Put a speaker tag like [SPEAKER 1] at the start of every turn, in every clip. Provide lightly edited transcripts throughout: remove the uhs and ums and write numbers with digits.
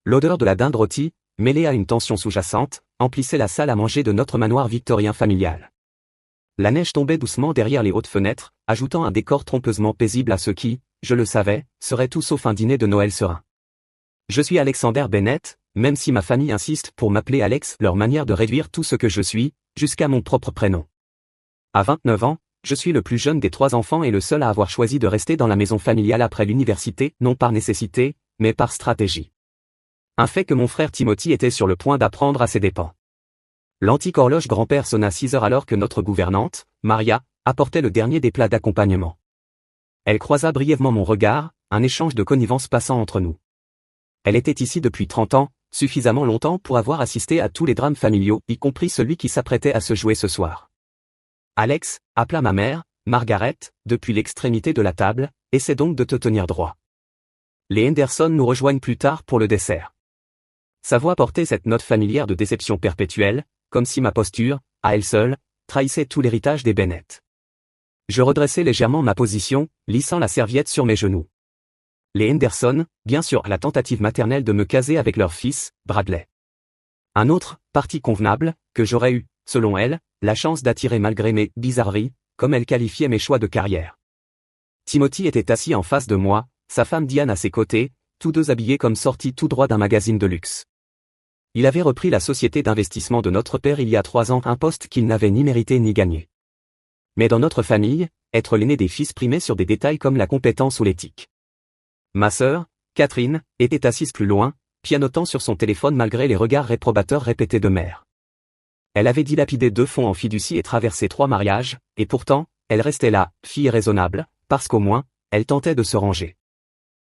[SPEAKER 1] L'odeur de la dinde rôtie, mêlée à une tension sous-jacente, emplissait la salle à manger de notre manoir victorien familial. La neige tombait doucement derrière les hautes fenêtres, ajoutant un décor trompeusement paisible à ce qui, je le savais, serait tout sauf un dîner de Noël serein. Je suis Alexander Bennett, même si ma famille insiste pour m'appeler Alex, leur manière de réduire tout ce que je suis, jusqu'à mon propre prénom. À 29 ans, je suis le plus jeune des 3 enfants et le seul à avoir choisi de rester dans la maison familiale après l'université, non par nécessité, mais par stratégie. Un fait que mon frère Timothy était sur le point d'apprendre à ses dépens. L'antique horloge grand-père sonna 6 heures alors que notre gouvernante, Maria, apportait le dernier des plats d'accompagnement. Elle croisa brièvement mon regard, un échange de connivence passant entre nous. Elle était ici depuis 30 ans, suffisamment longtemps pour avoir assisté à tous les drames familiaux, y compris celui qui s'apprêtait à se jouer ce soir. Alex, appela ma mère, Margaret, depuis l'extrémité de la table, essaie donc de te tenir droit. Les Henderson nous rejoignent plus tard pour le dessert. Sa voix portait cette note familière de déception perpétuelle, comme si ma posture, à elle seule, trahissait tout l'héritage des Bennett. Je redressai légèrement ma position, lissant la serviette sur mes genoux. Les Henderson, bien sûr la tentative maternelle de me caser avec leur fils, Bradley. Un autre, parti convenable, que j'aurais eu, selon elle, la chance d'attirer malgré mes « bizarreries », comme elle qualifiait mes choix de carrière. Timothy était assis en face de moi, sa femme Diane à ses côtés, tous deux habillés comme sortis tout droit d'un magazine de luxe. Il avait repris la société d'investissement de notre père il y a 3 ans, un poste qu'il n'avait ni mérité ni gagné. Mais dans notre famille, être l'aîné des fils primait sur des détails comme la compétence ou l'éthique. Ma sœur, Catherine, était assise plus loin, pianotant sur son téléphone malgré les regards réprobateurs répétés de mère. Elle avait dilapidé 2 fonds en fiducie et traversé 3 mariages, et pourtant, elle restait là, fille raisonnable, parce qu'au moins, elle tentait de se ranger.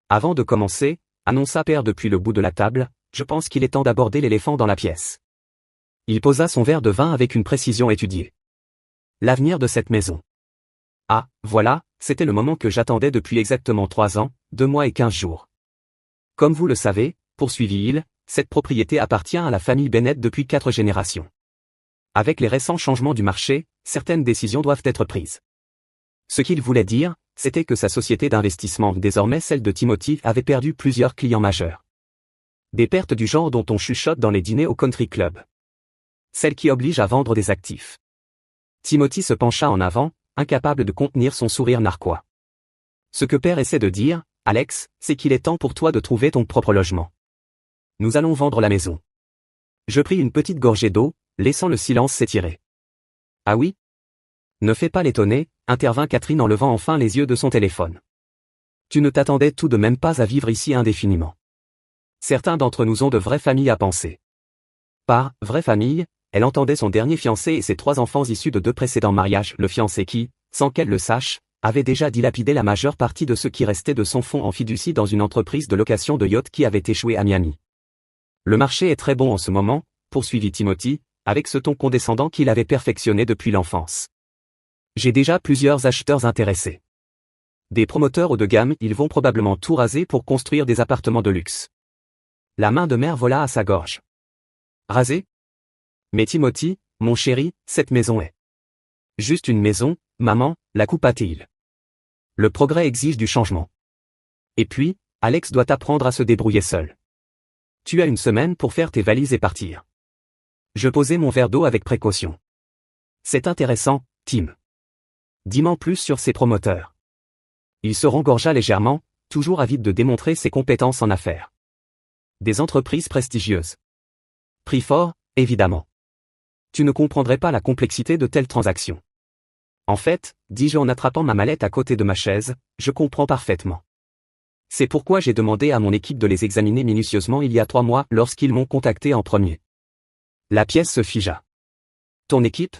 [SPEAKER 1] Avant de commencer, annonça père depuis le bout de la table, je pense qu'il est temps d'aborder l'éléphant dans la pièce. Il posa son verre de vin avec une précision étudiée. L'avenir de cette maison. Ah, voilà, c'était le moment que j'attendais depuis exactement 3 ans, 2 mois et 15 jours. Comme vous le savez, poursuivit-il, cette propriété appartient à la famille Bennett depuis 4 générations. Avec les récents changements du marché, certaines décisions doivent être prises. Ce qu'il voulait dire, c'était que sa société d'investissement, désormais celle de Timothy, avait perdu plusieurs clients majeurs. Des pertes du genre dont on chuchote dans les dîners au country club. Celles qui obligent à vendre des actifs. Timothy se pencha en avant, incapable de contenir son sourire narquois. Ce que père essaie de dire, Alex, c'est qu'il est temps pour toi de trouver ton propre logement. Nous allons vendre la maison. Je pris une petite gorgée d'eau, laissant le silence s'étirer. Ah oui? Ne fais pas l'étonner, intervint Catherine en levant enfin les yeux de son téléphone. Tu ne t'attendais tout de même pas à vivre ici indéfiniment. Certains d'entre nous ont de vraies familles à penser. Par « vraie famille », elle entendait son dernier fiancé et ses 3 enfants issus de 2 précédents mariages, le fiancé qui, sans qu'elle le sache, avait déjà dilapidé la majeure partie de ce qui restait de son fonds en fiducie dans une entreprise de location de yachts qui avait échoué à Miami. Le marché est très bon en ce moment, poursuivit Timothy, avec ce ton condescendant qu'il avait perfectionné depuis l'enfance. J'ai déjà plusieurs acheteurs intéressés. Des promoteurs haut de gamme, ils vont probablement tout raser pour construire des appartements de luxe. La main de mère vola à sa gorge. Raser? Mais Timothy, mon chéri, cette maison est juste une maison, maman, la coupa-t-il. Le progrès exige du changement. Et puis, Alex doit apprendre à se débrouiller seul. Tu as 1 semaine pour faire tes valises et partir. Je posai mon verre d'eau avec précaution. C'est intéressant, Tim. Dis-moi plus sur ces promoteurs. Il se rengorgea légèrement, toujours avide de démontrer ses compétences en affaires. Des entreprises prestigieuses. Prix fort, évidemment. Tu ne comprendrais pas la complexité de telles transactions. En fait, dis-je en attrapant ma mallette à côté de ma chaise, je comprends parfaitement. C'est pourquoi j'ai demandé à mon équipe de les examiner minutieusement il y a 3 mois lorsqu'ils m'ont contacté en premier. La pièce se figea. Ton équipe?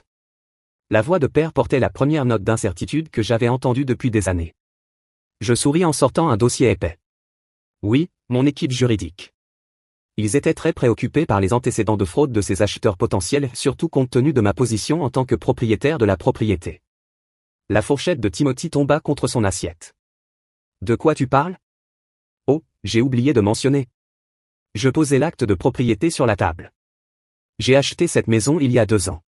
[SPEAKER 1] La voix de père portait la première note d'incertitude que j'avais entendue depuis des années. Je souris en sortant un dossier épais. Oui, mon équipe juridique. Ils étaient très préoccupés par les antécédents de fraude de ces acheteurs potentiels, surtout compte tenu de ma position en tant que propriétaire de la propriété. La fourchette de Timothy tomba contre son assiette. De quoi tu parles? Oh, j'ai oublié de mentionner. Je posai l'acte de propriété sur la table. J'ai acheté cette maison il y a 2 ans.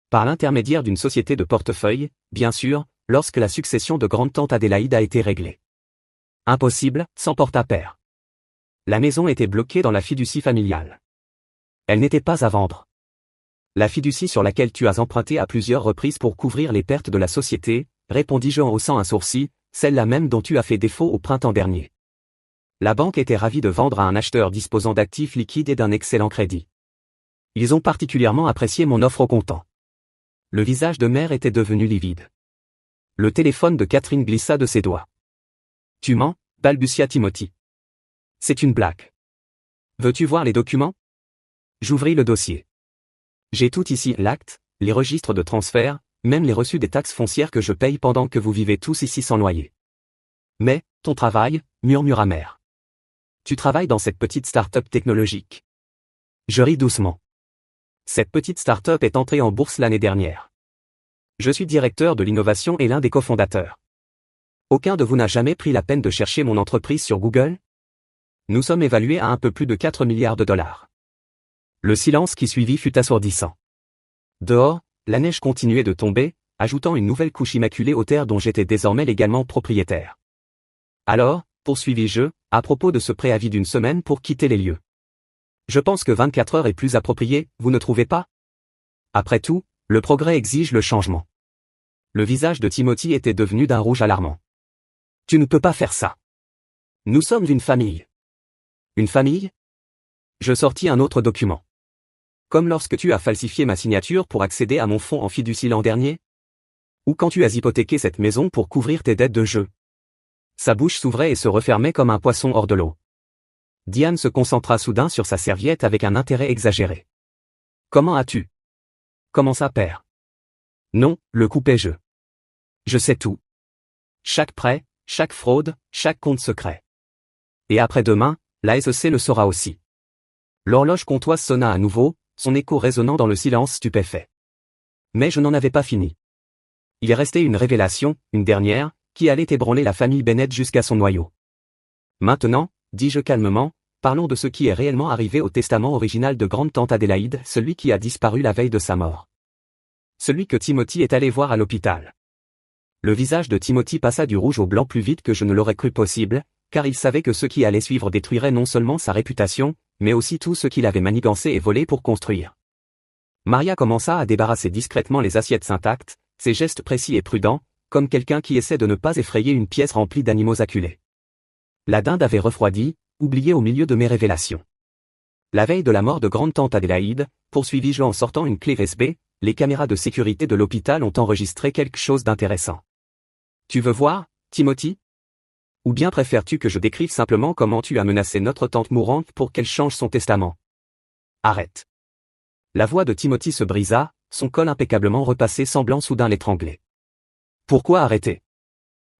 [SPEAKER 1] Par l'intermédiaire d'une société de portefeuille, bien sûr, lorsque la succession de grande-tante Adélaïde a été réglée. Impossible, sans porte-à-pair. La maison était bloquée dans la fiducie familiale. Elle n'était pas à vendre. La fiducie sur laquelle tu as emprunté à plusieurs reprises pour couvrir les pertes de la société, répondis-je en haussant un sourcil, celle-là même dont tu as fait défaut au printemps dernier. La banque était ravie de vendre à un acheteur disposant d'actifs liquides et d'un excellent crédit. Ils ont particulièrement apprécié mon offre au comptant. Le visage de mère était devenu livide. Le téléphone de Catherine glissa de ses doigts. Tu mens, balbutia Timothy. C'est une blague. Veux-tu voir les documents? J'ouvris le dossier. J'ai tout ici, l'acte, les registres de transfert, même les reçus des taxes foncières que je paye pendant que vous vivez tous ici sans loyer. Mais, ton travail, murmura mère. Tu travailles dans cette petite start-up technologique. Je ris doucement. Cette petite start-up est entrée en bourse l'année dernière. Je suis directeur de l'innovation et l'un des cofondateurs. Aucun de vous n'a jamais pris la peine de chercher mon entreprise sur Google? Nous sommes évalués à un peu plus de 4 milliards de dollars. Le silence qui suivit fut assourdissant. Dehors, la neige continuait de tomber, ajoutant une nouvelle couche immaculée aux terres dont j'étais désormais légalement propriétaire. Alors, poursuivis-je, à propos de ce préavis d'une semaine pour quitter les lieux. Je pense que 24 heures est plus approprié, vous ne trouvez pas? Après tout, le progrès exige le changement. Le visage de Timothy était devenu d'un rouge alarmant. Tu ne peux pas faire ça. Nous sommes une famille. Une famille? Je sortis un autre document. Comme lorsque tu as falsifié ma signature pour accéder à mon fonds en fiducie l'an dernier? Ou quand tu as hypothéqué cette maison pour couvrir tes dettes de jeu? Sa bouche s'ouvrait et se refermait comme un poisson hors de l'eau. Diane se concentra soudain sur sa serviette avec un intérêt exagéré. Comment as-tu? Comment ça, père? Non, le coupai-je. Je sais tout. Chaque prêt, chaque fraude, chaque compte secret. Et après-demain, la SEC le saura aussi. L'horloge comptoise sonna à nouveau, son écho résonnant dans le silence stupéfait. Mais je n'en avais pas fini. Il restait une révélation, une dernière, qui allait ébranler la famille Bennett jusqu'à son noyau. Maintenant, dis-je calmement, parlons de ce qui est réellement arrivé au testament original de grande-tante Adélaïde, celui qui a disparu la veille de sa mort. Celui que Timothy est allé voir à l'hôpital. Le visage de Timothy passa du rouge au blanc plus vite que je ne l'aurais cru possible, car il savait que ce qui allait suivre détruirait non seulement sa réputation, mais aussi tout ce qu'il avait manigancé et volé pour construire. Maria commença à débarrasser discrètement les assiettes intactes, ses gestes précis et prudents, comme quelqu'un qui essaie de ne pas effrayer une pièce remplie d'animaux acculés. La dinde avait refroidi, oublié au milieu de mes révélations. La veille de la mort de grande-tante Adélaïde, poursuivis-je en sortant une clé USB, les caméras de sécurité de l'hôpital ont enregistré quelque chose d'intéressant. Tu veux voir, Timothy? Ou bien préfères-tu que je décrive simplement comment tu as menacé notre tante mourante pour qu'elle change son testament? Arrête. La voix de Timothy se brisa, son col impeccablement repassé semblant soudain l'étrangler. Pourquoi arrêter?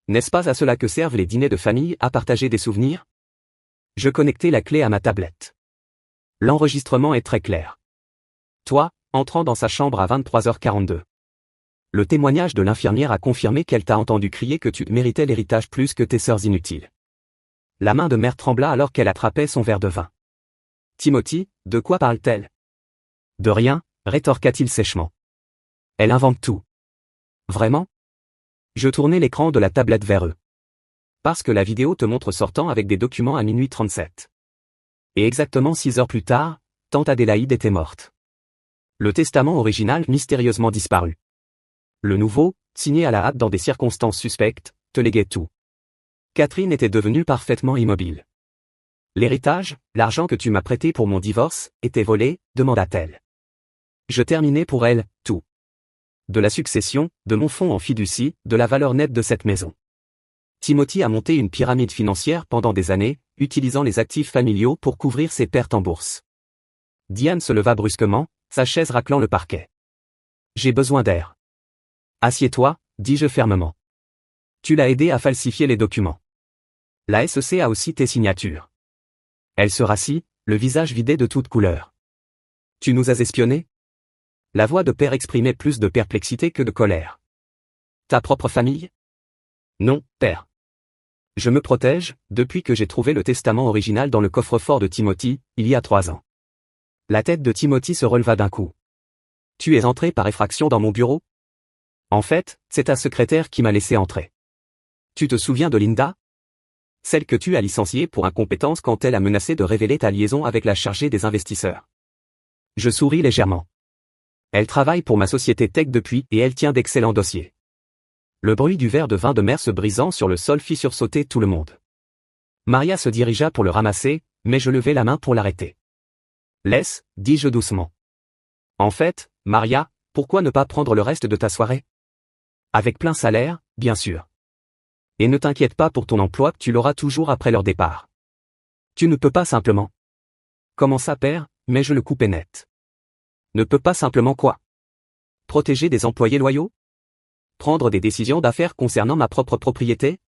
[SPEAKER 1] N'est-ce pas à cela que servent les dîners de famille, à partager des souvenirs? Je connectai la clé à ma tablette. L'enregistrement est très clair. Toi, entrant dans sa chambre à 23h42. Le témoignage de l'infirmière a confirmé qu'elle t'a entendu crier que tu méritais l'héritage plus que tes sœurs inutiles. La main de mère trembla alors qu'elle attrapait son verre de vin. Timothy, de quoi parle-t-elle? De rien, rétorqua-t-il sèchement. Elle invente tout. Vraiment? Je tournai l'écran de la tablette vers eux. Parce que la vidéo te montre sortant avec des documents à minuit 37. Et exactement 6 heures plus tard, tante Adélaïde était morte. Le testament original mystérieusement disparu. Le nouveau, signé à la hâte dans des circonstances suspectes, te léguait tout. Catherine était devenue parfaitement immobile. L'héritage, l'argent que tu m'as prêté pour mon divorce, était volé, demanda-t-elle. Je terminai pour elle, tout. De la succession, de mon fonds en fiducie, de la valeur nette de cette maison. Timothy a monté une pyramide financière pendant des années, utilisant les actifs familiaux pour couvrir ses pertes en bourse. Diane se leva brusquement, sa chaise raclant le parquet. J'ai besoin d'air. Assieds-toi, dis-je fermement. Tu l'as aidé à falsifier les documents. La SEC a aussi tes signatures. Elle se rassit, le visage vidé de toute couleur. Tu nous as espionnés? La voix de père exprimait plus de perplexité que de colère. Ta propre famille? Non, père. Je me protège, depuis que j'ai trouvé le testament original dans le coffre-fort de Timothy, il y a 3 ans. La tête de Timothy se releva d'un coup. Tu es entré par effraction dans mon bureau? En fait, c'est ta secrétaire qui m'a laissé entrer. Tu te souviens de Linda? celle que tu as licenciée pour incompétence quand elle a menacé de révéler ta liaison avec la chargée des investisseurs. Je souris légèrement. Elle travaille pour ma société tech depuis et elle tient d'excellents dossiers. Le bruit du verre de vin de mer se brisant sur le sol fit sursauter tout le monde. Maria se dirigea pour le ramasser, mais je levai la main pour l'arrêter. Laisse, dis-je doucement. En fait, Maria, pourquoi ne pas prendre le reste de ta soirée? Avec plein salaire, bien sûr. Et ne t'inquiète pas pour ton emploi, tu l'auras toujours après leur départ. Tu ne peux pas simplement. Comment ça, père? Mais je le coupai net. Ne peux pas simplement quoi? Protéger des employés loyaux? Prendre des décisions d'affaires concernant ma propre propriété?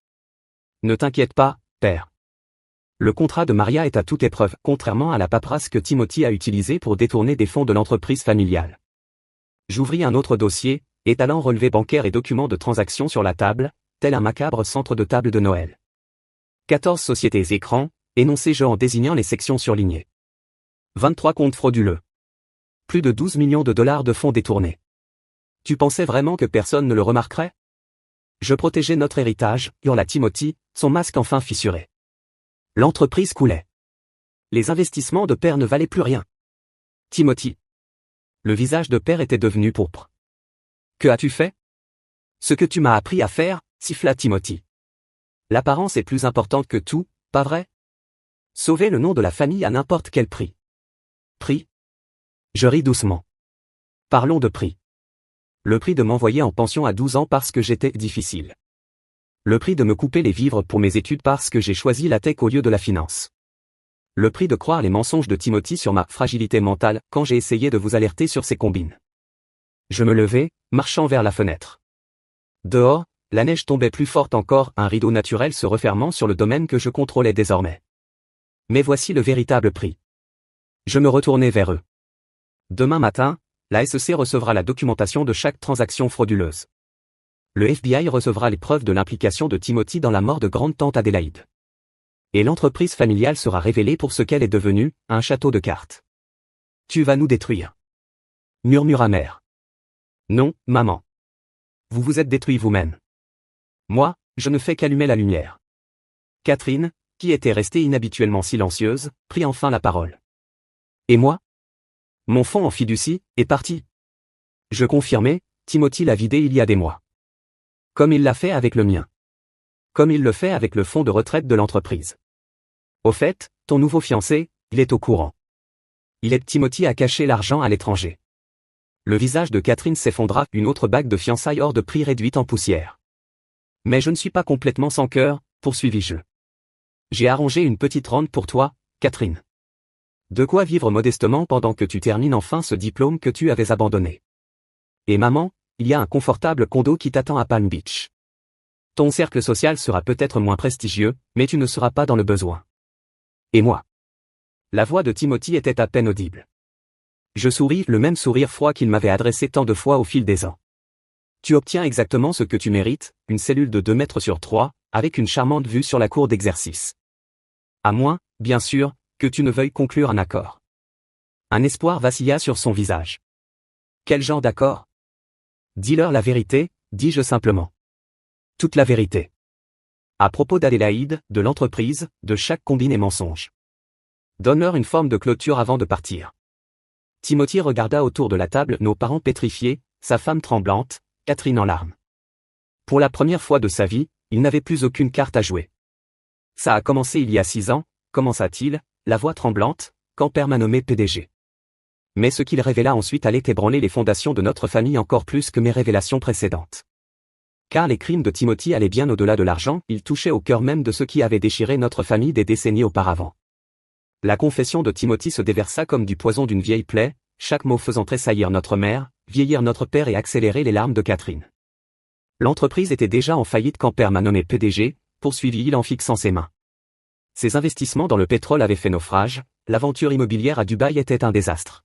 [SPEAKER 1] Ne t'inquiète pas, père. Le contrat de Maria est à toute épreuve, contrairement à la paperasse que Timothy a utilisée pour détourner des fonds de l'entreprise familiale. J'ouvris un autre dossier, étalant relevés bancaires et documents de transaction sur la table, tel un macabre centre de table de Noël. 14 sociétés écrans, énoncé-je en désignant les sections surlignées. 23 comptes frauduleux. Plus de 12 millions de dollars de fonds détournés. Tu pensais vraiment que personne ne le remarquerait? Je protégeais notre héritage, hurla Timothy, son masque enfin fissuré. L'entreprise coulait. Les investissements de père ne valaient plus rien. Timothy. Le visage de père était devenu pourpre. Que as-tu fait? Ce que tu m'as appris à faire, siffla Timothy. L'apparence est plus importante que tout, pas vrai? Sauver le nom de la famille à n'importe quel prix. Prix? Je ris doucement. Parlons de prix. Le prix de m'envoyer en pension à 12 ans parce que j'étais difficile. Le prix de me couper les vivres pour mes études parce que j'ai choisi la tech au lieu de la finance. Le prix de croire les mensonges de Timothy sur ma fragilité mentale quand j'ai essayé de vous alerter sur ces combines. Je me levai, marchant vers la fenêtre. Dehors, la neige tombait plus forte encore, un rideau naturel se refermant sur le domaine que je contrôlais désormais. Mais voici le véritable prix. Je me retournai vers eux. Demain matin, la SEC recevra la documentation de chaque transaction frauduleuse. Le FBI recevra les preuves de l'implication de Timothy dans la mort de grande-tante Adélaïde. Et l'entreprise familiale sera révélée pour ce qu'elle est devenue, un château de cartes. Tu vas nous détruire. Murmura mère. Non, maman. Vous vous êtes détruit vous-même. Moi, je ne fais qu'allumer la lumière. Catherine, qui était restée inhabituellement silencieuse, prit enfin la parole. Et moi? Mon fonds en fiducie est parti. Je confirmai, Timothy l'a vidé il y a des mois. Comme il l'a fait avec le mien. Comme il le fait avec le fonds de retraite de l'entreprise. Au fait, ton nouveau fiancé, il est au courant. Il aide Timothy à cacher l'argent à l'étranger. Le visage de Catherine s'effondra, une autre bague de fiançailles hors de prix réduite en poussière. Mais je ne suis pas complètement sans cœur, poursuivis-je. J'ai arrangé une petite rente pour toi, Catherine. De quoi vivre modestement pendant que tu termines enfin ce diplôme que tu avais abandonné. Et maman, il y a un confortable condo qui t'attend à Palm Beach. Ton cercle social sera peut-être moins prestigieux, mais tu ne seras pas dans le besoin. Et moi? La voix de Timothy était à peine audible. Je souris, le même sourire froid qu'il m'avait adressé tant de fois au fil des ans. Tu obtiens exactement ce que tu mérites, une cellule de 2 mètres sur 3, avec une charmante vue sur la cour d'exercice. À moins, bien sûr, que tu ne veuilles conclure un accord. Un espoir vacilla sur son visage. Quel genre d'accord? Dis-leur la vérité, dis-je simplement. Toute la vérité. À propos d'Adélaïde, de l'entreprise, de chaque combine et mensonge. Donne-leur une forme de clôture avant de partir. Timothy regarda autour de la table nos parents pétrifiés, sa femme tremblante, Catherine en larmes. Pour la première fois de sa vie, il n'avait plus aucune carte à jouer. Ça a commencé il y a 6 ans, commença-t-il, la voix tremblante, quand père m'a nommé PDG. Mais ce qu'il révéla ensuite allait ébranler les fondations de notre famille encore plus que mes révélations précédentes. Car les crimes de Timothy allaient bien au-delà de l'argent, ils touchaient au cœur même de ce qui avait déchiré notre famille des décennies auparavant. La confession de Timothy se déversa comme du poison d'une vieille plaie, chaque mot faisant tressaillir notre mère, vieillir notre père et accélérer les larmes de Catherine. L'entreprise était déjà en faillite quand père m'a nommé PDG, poursuivit-il en fixant ses mains. Ses investissements dans le pétrole avaient fait naufrage, l'aventure immobilière à Dubaï était un désastre.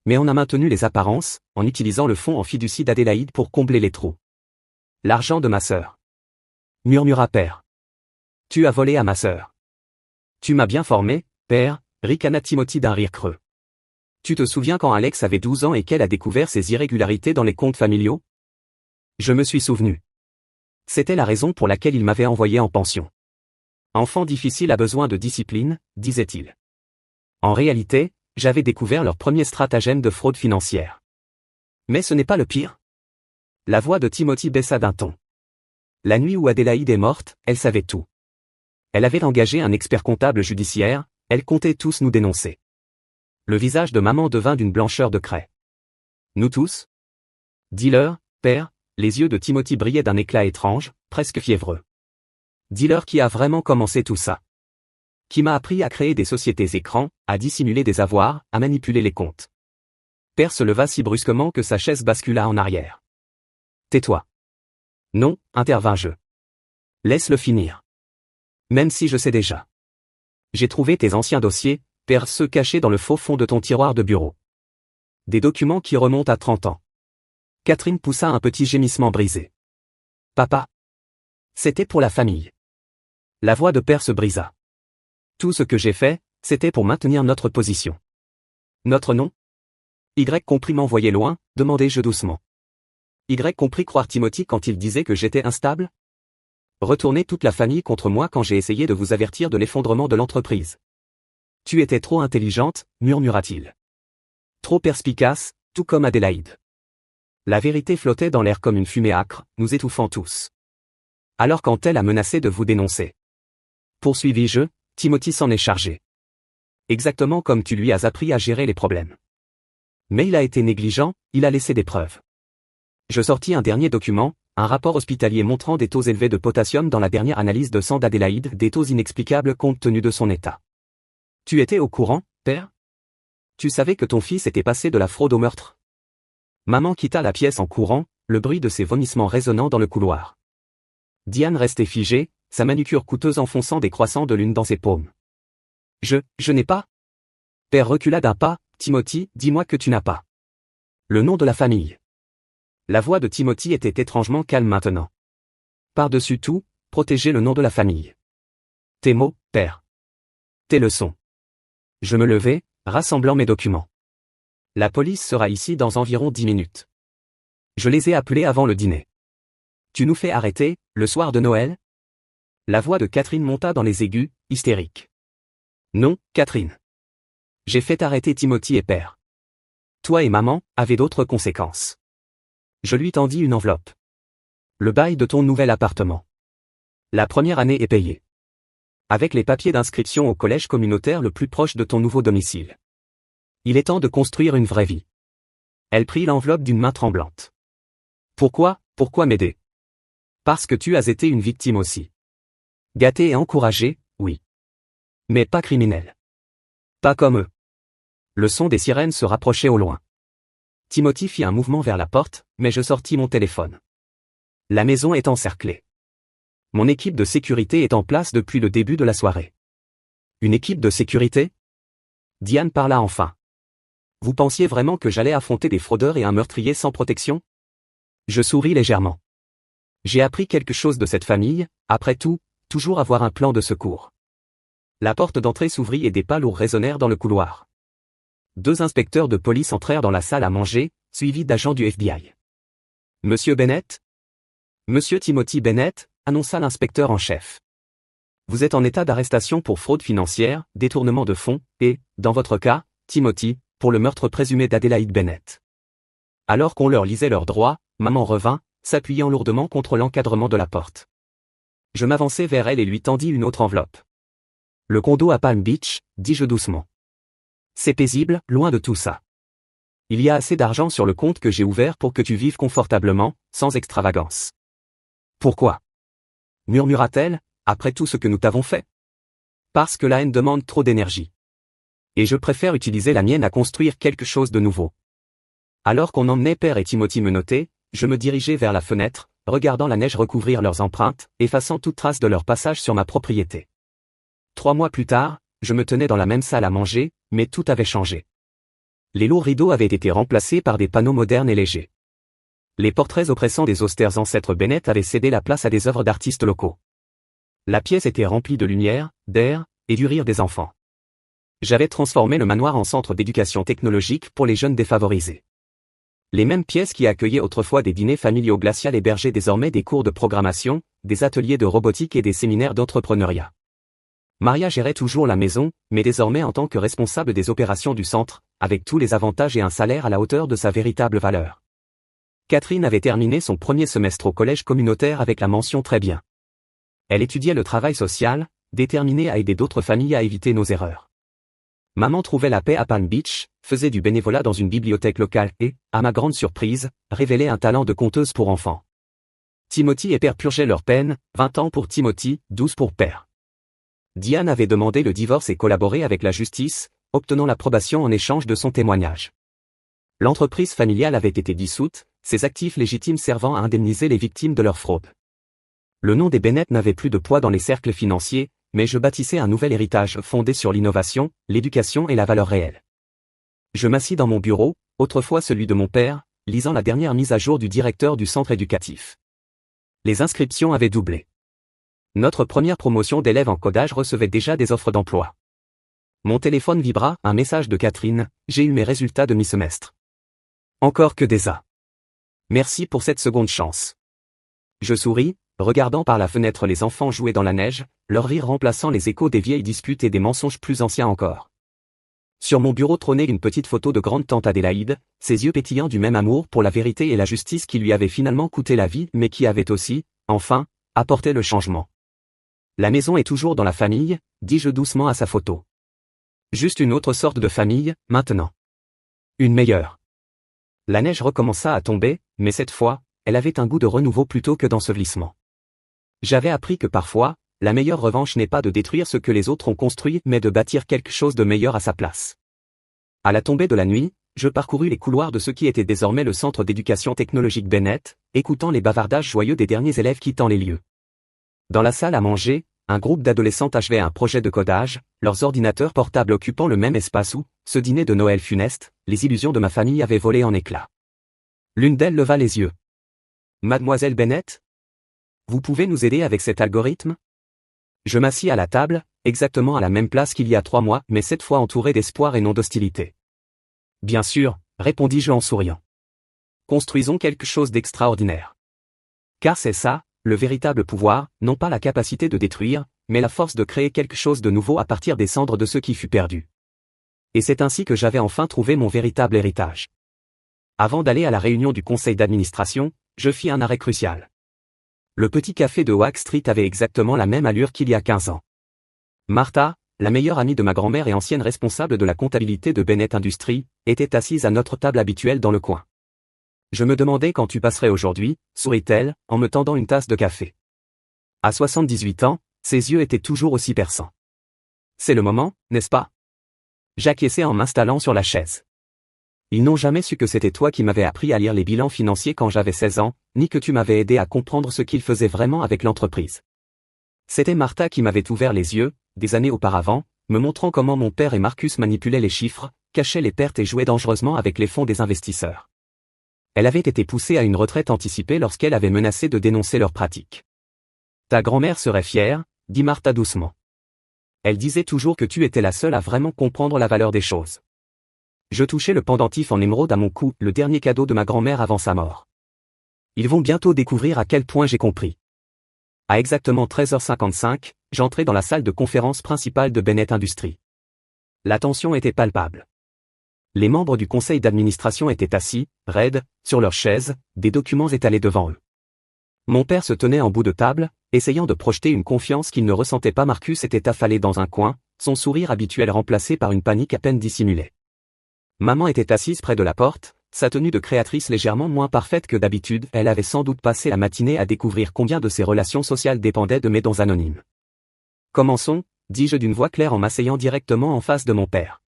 [SPEAKER 1] Mais on a maintenu les apparences, en utilisant le fonds en fiducie d'Adélaïde pour combler les trous. L'argent de ma sœur. Murmura père. Tu as volé à ma sœur. Tu m'as bien formé, père, ricana Timothy d'un rire creux. Tu te souviens quand Alex avait 12 ans et qu'elle a découvert ses irrégularités dans les comptes familiaux? Je me suis souvenu. C'était la raison pour laquelle il m'avait envoyé en pension. Enfant difficile a besoin de discipline, disait-il. En réalité, j'avais découvert leur premier stratagème de fraude financière. Mais ce n'est pas le pire. La voix de Timothy baissa d'un ton. La nuit où Adélaïde est morte, elle savait tout. Elle avait engagé un expert comptable judiciaire, elle comptait tous nous dénoncer. Le visage de maman devint d'une blancheur de craie. Nous tous? Dis-leur, père, les yeux de Timothy brillaient d'un éclat étrange, presque fiévreux. Dis-leur qui a vraiment commencé tout ça. Qui m'a appris à créer des sociétés écrans, à dissimuler des avoirs, à manipuler les comptes. Père se leva si brusquement que sa chaise bascula en arrière. Tais-toi. Non, intervins-je. Laisse-le finir. Même si je sais déjà. J'ai trouvé tes anciens dossiers, père, ceux cachés dans le faux fond de ton tiroir de bureau. Des documents qui remontent à 30 ans. Catherine poussa un petit gémissement brisé. Papa. C'était pour la famille. La voix de père se brisa. Tout ce que j'ai fait, c'était pour maintenir notre position. Notre nom? Y compris m'envoyer loin, demandai-je doucement. Y compris croire Timothy quand il disait que j'étais instable? Retourner toute la famille contre moi quand j'ai essayé de vous avertir de l'effondrement de l'entreprise. Tu étais trop intelligente, murmura-t-il. Trop perspicace, tout comme Adélaïde. La vérité flottait dans l'air comme une fumée âcre, nous étouffant tous. Alors quand elle a menacé de vous dénoncer. Poursuivis-je, Timothy s'en est chargé. Exactement comme tu lui as appris à gérer les problèmes. Mais il a été négligent, il a laissé des preuves. Je sortis un dernier document, un rapport hospitalier montrant des taux élevés de potassium dans la dernière analyse de sang d'Adélaïde, des taux inexplicables compte tenu de son état. Tu étais au courant, père? Tu savais que ton fils était passé de la fraude au meurtre? Maman quitta la pièce en courant, le bruit de ses vomissements résonnant dans le couloir. Diane restait figée, sa manucure coûteuse enfonçant des croissants de lune dans ses paumes. Je n'ai pas. Père recula d'un pas, Timothy, dis-moi que tu n'as pas. Le nom de la famille. La voix de Timothy était étrangement calme maintenant. Par-dessus tout, protéger le nom de la famille. Tes mots, père. Tes leçons. Je me levai, rassemblant mes documents. La police sera ici dans environ 10 minutes. Je les ai appelés avant le dîner. Tu nous fais arrêter, le soir de Noël? La voix de Catherine monta dans les aigus, hystérique. Non, Catherine. J'ai fait arrêter Timothy et père. Toi et maman, avez d'autres conséquences. Je lui tendis une enveloppe. Le bail de ton nouvel appartement. La première année est payée. Avec les papiers d'inscription au collège communautaire le plus proche de ton nouveau domicile. Il est temps de construire une vraie vie. Elle prit l'enveloppe d'une main tremblante. Pourquoi m'aider? Parce que tu as été une victime aussi. Gâté et encouragé, oui. Mais pas criminel. Pas comme eux. Le son des sirènes se rapprochait au loin. Timothy fit un mouvement vers la porte, mais je sortis mon téléphone. La maison est encerclée. Mon équipe de sécurité est en place depuis le début de la soirée. Une équipe de sécurité? Diane parla enfin. Vous pensiez vraiment que j'allais affronter des fraudeurs et un meurtrier sans protection? Je souris légèrement. J'ai appris quelque chose de cette famille, après tout, toujours avoir un plan de secours. La porte d'entrée s'ouvrit et des pas lourds résonnèrent dans le couloir. 2 inspecteurs de police entrèrent dans la salle à manger, suivis d'agents du FBI. Monsieur Bennett? Monsieur Timothy Bennett, annonça l'inspecteur en chef. Vous êtes en état d'arrestation pour fraude financière, détournement de fonds, et, dans votre cas, Timothy, pour le meurtre présumé d'Adélaïde Bennett. Alors qu'on leur lisait leurs droits, maman revint, s'appuyant lourdement contre l'encadrement de la porte. Je m'avançai vers elle et lui tendis une autre enveloppe. Le condo à Palm Beach, dis-je doucement. C'est paisible, loin de tout ça. Il y a assez d'argent sur le compte que j'ai ouvert pour que tu vives confortablement, sans extravagance. Pourquoi? Murmura-t-elle, après tout ce que nous t'avons fait. Parce que la haine demande trop d'énergie. Et je préfère utiliser la mienne à construire quelque chose de nouveau. Alors qu'on emmenait père et Timothy menotter, je me dirigeai vers la fenêtre, regardant la neige recouvrir leurs empreintes, effaçant toute trace de leur passage sur ma propriété. 3 mois plus tard, je me tenais dans la même salle à manger, mais tout avait changé. Les lourds rideaux avaient été remplacés par des panneaux modernes et légers. Les portraits oppressants des austères ancêtres Bennett avaient cédé la place à des œuvres d'artistes locaux. La pièce était remplie de lumière, d'air, et du rire des enfants. J'avais transformé le manoir en centre d'éducation technologique pour les jeunes défavorisés. Les mêmes pièces qui accueillaient autrefois des dîners familiaux glaciaux hébergeaient désormais des cours de programmation, des ateliers de robotique et des séminaires d'entrepreneuriat. Maria gérait toujours la maison, mais désormais en tant que responsable des opérations du centre, avec tous les avantages et un salaire à la hauteur de sa véritable valeur. Catherine avait terminé son premier semestre au collège communautaire avec la mention très bien. Elle étudiait le travail social, déterminée à aider d'autres familles à éviter nos erreurs. Maman trouvait la paix à Palm Beach, faisait du bénévolat dans une bibliothèque locale et, à ma grande surprise, révélait un talent de conteuse pour enfants. Timothy et Père purgeaient leur peine, 20 ans pour Timothy, 12 pour Père. Diane avait demandé le divorce et collaboré avec la justice, obtenant l'approbation en échange de son témoignage. L'entreprise familiale avait été dissoute, ses actifs légitimes servant à indemniser les victimes de leur fraude. Le nom des Bennett n'avait plus de poids dans les cercles financiers, mais je bâtissais un nouvel héritage fondé sur l'innovation, l'éducation et la valeur réelle. Je m'assis dans mon bureau, autrefois celui de mon père, lisant la dernière mise à jour du directeur du centre éducatif. Les inscriptions avaient doublé. Notre première promotion d'élèves en codage recevait déjà des offres d'emploi. Mon téléphone vibra, un message de Catherine, j'ai eu mes résultats de mi-semestre. Encore que des A. Merci pour cette seconde chance. Je souris, regardant par la fenêtre les enfants jouer dans la neige, leur rire remplaçant les échos des vieilles disputes et des mensonges plus anciens encore. Sur mon bureau trônait une petite photo de grande-tante Adélaïde, ses yeux pétillants du même amour pour la vérité et la justice qui lui avaient finalement coûté la vie mais qui avait aussi, enfin, apporté le changement. La maison est toujours dans la famille, dis-je doucement à sa photo. Juste une autre sorte de famille, maintenant. Une meilleure. La neige recommença à tomber, mais cette fois, elle avait un goût de renouveau plutôt que d'ensevelissement. J'avais appris que parfois, la meilleure revanche n'est pas de détruire ce que les autres ont construit mais de bâtir quelque chose de meilleur à sa place. À la tombée de la nuit, je parcourus les couloirs de ce qui était désormais le centre d'éducation technologique Bennett, écoutant les bavardages joyeux des derniers élèves quittant les lieux. Dans la salle à manger, un groupe d'adolescentes achevait un projet de codage, leurs ordinateurs portables occupant le même espace où, ce dîner de Noël funeste, les illusions de ma famille avaient volé en éclats. L'une d'elles leva les yeux. Mademoiselle Bennett? Vous pouvez nous aider avec cet algorithme? Je m'assis à la table, exactement à la même place qu'il y a 3 mois, mais cette fois entouré d'espoir et non d'hostilité. Bien sûr, répondis-je en souriant. Construisons quelque chose d'extraordinaire. Car c'est ça, le véritable pouvoir, non pas la capacité de détruire, mais la force de créer quelque chose de nouveau à partir des cendres de ce qui fut perdu. Et c'est ainsi que j'avais enfin trouvé mon véritable héritage. Avant d'aller à la réunion du conseil d'administration, je fis un arrêt crucial. Le petit café de Wack Street avait exactement la même allure qu'il y a 15 ans. Martha, la meilleure amie de ma grand-mère et ancienne responsable de la comptabilité de Bennett Industries, était assise à notre table habituelle dans le coin. Je me demandais quand tu passerais aujourd'hui, sourit-elle, en me tendant une tasse de café. À 78 ans, ses yeux étaient toujours aussi perçants. C'est le moment, n'est-ce pas? J'acquiesçai en m'installant sur la chaise. Ils n'ont jamais su que c'était toi qui m'avais appris à lire les bilans financiers quand j'avais 16 ans, ni que tu m'avais aidé à comprendre ce qu'ils faisaient vraiment avec l'entreprise. C'était Martha qui m'avait ouvert les yeux, des années auparavant, me montrant comment mon père et Marcus manipulaient les chiffres, cachaient les pertes et jouaient dangereusement avec les fonds des investisseurs. Elle avait été poussée à une retraite anticipée lorsqu'elle avait menacé de dénoncer leurs pratiques. Ta grand-mère serait fière, dit Martha doucement. Elle disait toujours que tu étais la seule à vraiment comprendre la valeur des choses. Je touchai le pendentif en émeraude à mon cou, le dernier cadeau de ma grand-mère avant sa mort. Ils vont bientôt découvrir à quel point j'ai compris. À exactement 13h55, j'entrai dans la salle de conférence principale de Bennett Industries. La tension était palpable. Les membres du conseil d'administration étaient assis, raides, sur leurs chaises, des documents étalés devant eux. Mon père se tenait en bout de table, essayant de projeter une confiance qu'il ne ressentait pas. Marcus était affalé dans un coin, son sourire habituel remplacé par une panique à peine dissimulée. Maman était assise près de la porte, sa tenue de créatrice légèrement moins parfaite que d'habitude. Elle avait sans doute passé la matinée à découvrir combien de ses relations sociales dépendaient de mes dons anonymes. Commençons, dis-je d'une voix claire en m'asseyant directement en face de mon père.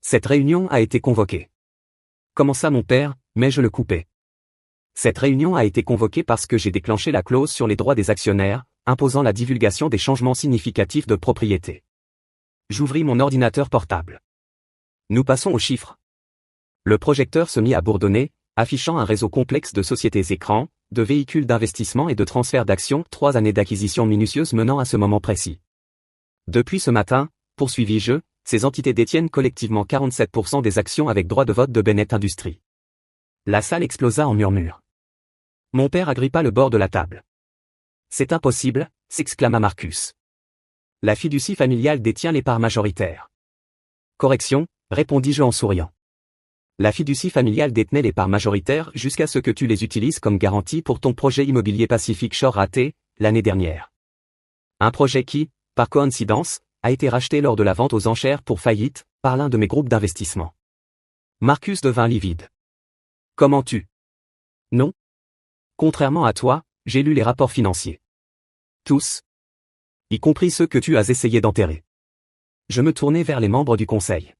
[SPEAKER 1] Cette réunion a été convoquée. Commença mon père, mais je le coupai. Cette réunion a été convoquée parce que j'ai déclenché la clause sur les droits des actionnaires, imposant la divulgation des changements significatifs de propriété. J'ouvris mon ordinateur portable. Nous passons aux chiffres. Le projecteur se mit à bourdonner, affichant un réseau complexe de sociétés écrans, de véhicules d'investissement et de transferts d'actions, 3 années d'acquisition minutieuse menant à ce moment précis. Depuis ce matin, poursuivis-je, ces entités détiennent collectivement 47% des actions avec droit de vote de Bennett Industries. La salle explosa en murmures. Mon père agrippa le bord de la table. C'est impossible, s'exclama Marcus. La fiducie familiale détient les parts majoritaires. Correction, répondis-je en souriant. La fiducie familiale détenait les parts majoritaires jusqu'à ce que tu les utilises comme garantie pour ton projet immobilier Pacific Shore raté, l'année dernière. Un projet qui, par coïncidence, a été racheté lors de la vente aux enchères pour faillite, par l'un de mes groupes d'investissement. Marcus devint livide. Comment tu? Non. Contrairement à toi, j'ai lu les rapports financiers. Tous. Y compris ceux que tu as essayé d'enterrer. Je me tournai vers les membres du conseil.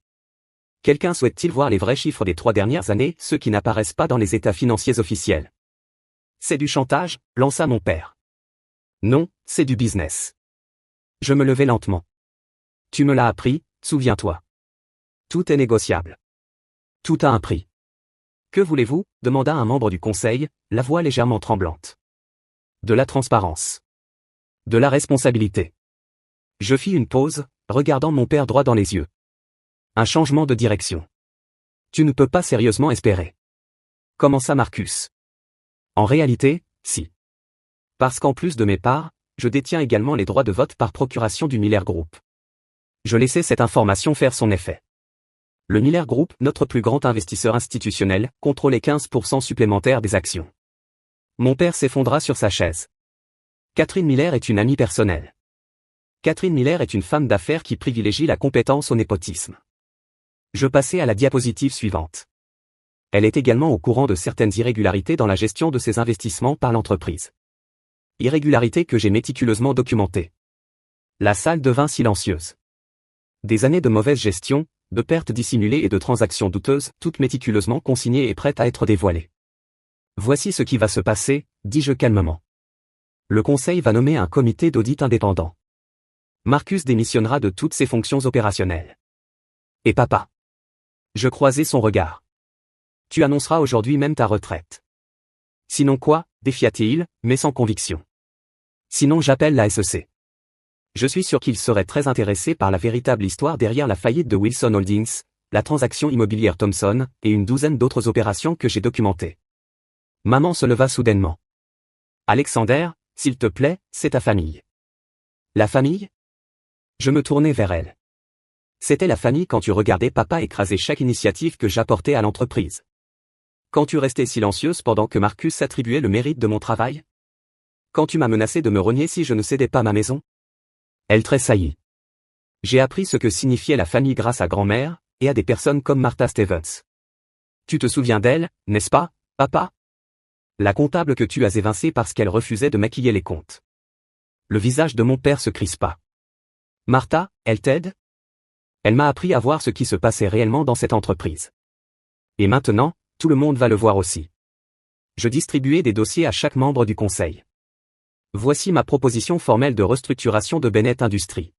[SPEAKER 1] Quelqu'un souhaite-t-il voir les vrais chiffres des 3 dernières années, ceux qui n'apparaissent pas dans les états financiers officiels? C'est du chantage, lança mon père. Non, c'est du business. Je me levai lentement. Tu me l'as appris, souviens-toi. Tout est négociable. Tout a un prix. Que voulez-vous? Demanda un membre du conseil, la voix légèrement tremblante. De la transparence. De la responsabilité. Je fis une pause, regardant mon père droit dans les yeux. Un changement de direction. Tu ne peux pas sérieusement espérer. Commença Marcus. En réalité, si. Parce qu'en plus de mes parts, je détiens également les droits de vote par procuration du Miller Group. Je laissais cette information faire son effet. Le Miller Group, notre plus grand investisseur institutionnel, contrôlait 15% supplémentaires des actions. Mon père s'effondra sur sa chaise. Catherine Miller est une amie personnelle. Catherine Miller est une femme d'affaires qui privilégie la compétence au népotisme. Je passai à la diapositive suivante. Elle est également au courant de certaines irrégularités dans la gestion de ses investissements par l'entreprise. Irrégularités que j'ai méticuleusement documentées. La salle devint silencieuse. Des années de mauvaise gestion, de pertes dissimulées et de transactions douteuses, toutes méticuleusement consignées et prêtes à être dévoilées. Voici ce qui va se passer, dis-je calmement. Le conseil va nommer un comité d'audit indépendant. Marcus démissionnera de toutes ses fonctions opérationnelles. Et papa? Je croisai son regard. Tu annonceras aujourd'hui même ta retraite. Sinon quoi? Défia-t-il, mais sans conviction. Sinon j'appelle la SEC. Je suis sûr qu'il serait très intéressé par la véritable histoire derrière la faillite de Wilson Holdings, la transaction immobilière Thomson, et une douzaine d'autres opérations que j'ai documentées. Maman se leva soudainement. Alexander, s'il te plaît, c'est ta famille. La famille? Je me tournai vers elle. C'était la famille quand tu regardais papa écraser chaque initiative que j'apportais à l'entreprise. Quand tu restais silencieuse pendant que Marcus s'attribuait le mérite de mon travail? Quand tu m'as menacé de me renier si je ne cédais pas ma maison? Elle tressaillit. J'ai appris ce que signifiait la famille grâce à grand-mère, et à des personnes comme Martha Stevens. Tu te souviens d'elle, n'est-ce pas, papa? La comptable que tu as évincée parce qu'elle refusait de maquiller les comptes. Le visage de mon père se crispa. Martha, elle t'aide? Elle m'a appris à voir ce qui se passait réellement dans cette entreprise. Et maintenant, tout le monde va le voir aussi. Je distribuai des dossiers à chaque membre du conseil. Voici ma proposition formelle de restructuration de Bennett Industries.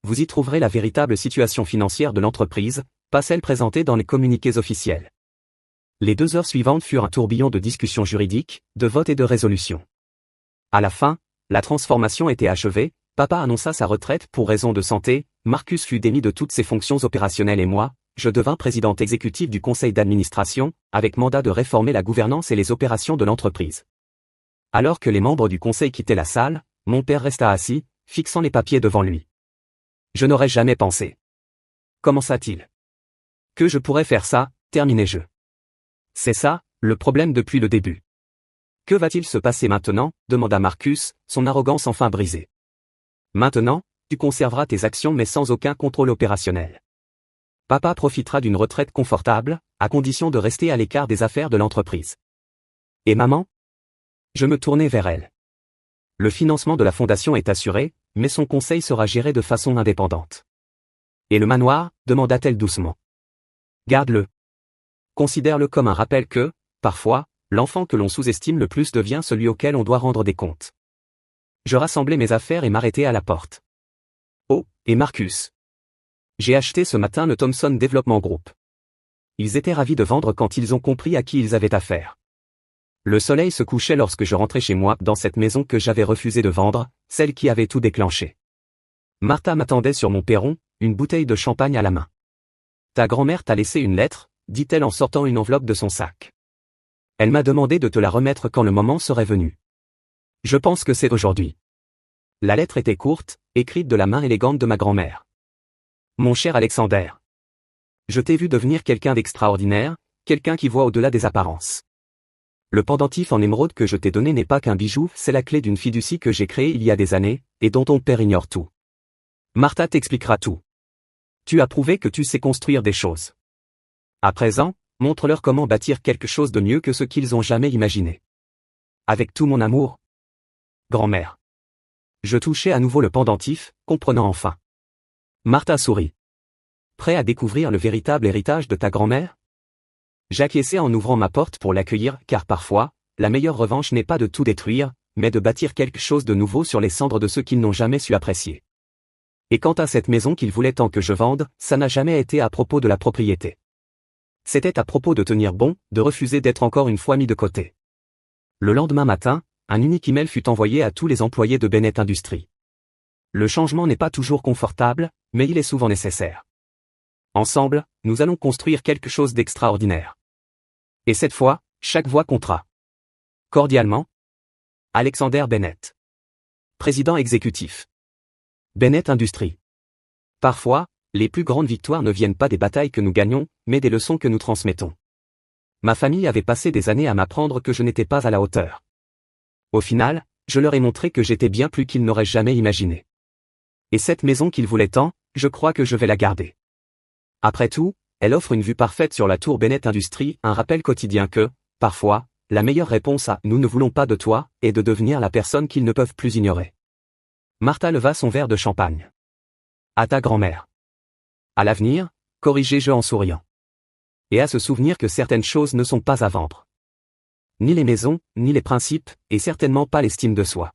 [SPEAKER 1] Vous y trouverez la véritable situation financière de l'entreprise, pas celle présentée dans les communiqués officiels. Les 2 heures suivantes furent un tourbillon de discussions juridiques, de votes et de résolutions. À la fin, la transformation était achevée, papa annonça sa retraite pour raison de santé, Marcus fut démis de toutes ses fonctions opérationnelles et moi, je devins présidente exécutive du conseil d'administration, avec mandat de réformer la gouvernance et les opérations de l'entreprise. Alors que les membres du conseil quittaient la salle, mon père resta assis, fixant les papiers devant lui. Je n'aurais jamais pensé. Commença-t-il. Que je pourrais faire ça, terminai-je. C'est ça, le problème depuis le début. Que va-t-il se passer maintenant? Demanda Marcus, son arrogance enfin brisée. Maintenant, tu conserveras tes actions mais sans aucun contrôle opérationnel. Papa profitera d'une retraite confortable, à condition de rester à l'écart des affaires de l'entreprise. Et maman? Je me tournai vers elle. Le financement de la fondation est assuré, mais son conseil sera géré de façon indépendante. Et le manoir? Demanda-t-elle doucement. Garde-le. Considère-le comme un rappel que, parfois, l'enfant que l'on sous-estime le plus devient celui auquel on doit rendre des comptes. Je rassemblai mes affaires et m'arrêtai à la porte. Oh, et Marcus. J'ai acheté ce matin le Thomson Development Group. Ils étaient ravis de vendre quand ils ont compris à qui ils avaient affaire. Le soleil se couchait lorsque je rentrais chez moi dans cette maison que j'avais refusé de vendre, celle qui avait tout déclenché. Martha m'attendait sur mon perron, une bouteille de champagne à la main. Ta grand-mère t'a laissé une lettre, dit-elle en sortant une enveloppe de son sac. Elle m'a demandé de te la remettre quand le moment serait venu. Je pense que c'est aujourd'hui. La lettre était courte, écrite de la main élégante de ma grand-mère. Mon cher Alexander. Je t'ai vu devenir quelqu'un d'extraordinaire, quelqu'un qui voit au-delà des apparences. Le pendentif en émeraude que je t'ai donné n'est pas qu'un bijou, c'est la clé d'une fiducie que j'ai créée il y a des années, et dont ton père ignore tout. Martha t'expliquera tout. Tu as prouvé que tu sais construire des choses. À présent, montre-leur comment bâtir quelque chose de mieux que ce qu'ils ont jamais imaginé. Avec tout mon amour. Grand-mère. Je touchai à nouveau le pendentif, comprenant enfin. Martha sourit. Prêt à découvrir le véritable héritage de ta grand-mère? J'acquiesçai en ouvrant ma porte pour l'accueillir, car parfois, la meilleure revanche n'est pas de tout détruire, mais de bâtir quelque chose de nouveau sur les cendres de ceux qu'ils n'ont jamais su apprécier. Et quant à cette maison qu'ils voulaient tant que je vende, ça n'a jamais été à propos de la propriété. C'était à propos de tenir bon, de refuser d'être encore une fois mis de côté. Le lendemain matin, un unique email fut envoyé à tous les employés de Bennett Industries. Le changement n'est pas toujours confortable, mais il est souvent nécessaire. Ensemble, nous allons construire quelque chose d'extraordinaire. Et cette fois, chaque voix comptera. Cordialement, Alexander Bennett. Président exécutif. Bennett Industries. Parfois, les plus grandes victoires ne viennent pas des batailles que nous gagnons, mais des leçons que nous transmettons. Ma famille avait passé des années à m'apprendre que je n'étais pas à la hauteur. Au final, je leur ai montré que j'étais bien plus qu'ils n'auraient jamais imaginé. Et cette maison qu'ils voulaient tant, je crois que je vais la garder. Après tout, elle offre une vue parfaite sur la tour Bennett Industries, un rappel quotidien que, parfois, la meilleure réponse à « nous ne voulons pas de toi » est de devenir la personne qu'ils ne peuvent plus ignorer. Martha leva son verre de champagne. À ta grand-mère. À l'avenir, corrigez-je en souriant. Et à se souvenir que certaines choses ne sont pas à vendre. Ni les maisons, ni les principes, et certainement pas l'estime de soi.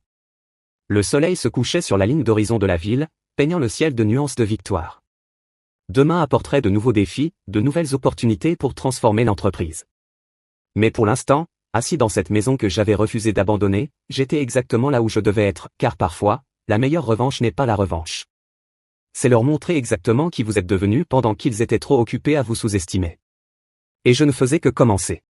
[SPEAKER 1] Le soleil se couchait sur la ligne d'horizon de la ville, peignant le ciel de nuances de victoire. Demain apporterait de nouveaux défis, de nouvelles opportunités pour transformer l'entreprise. Mais pour l'instant, assis dans cette maison que j'avais refusé d'abandonner, j'étais exactement là où je devais être, car parfois, la meilleure revanche n'est pas la revanche. C'est leur montrer exactement qui vous êtes devenus pendant qu'ils étaient trop occupés à vous sous-estimer. Et je ne faisais que commencer.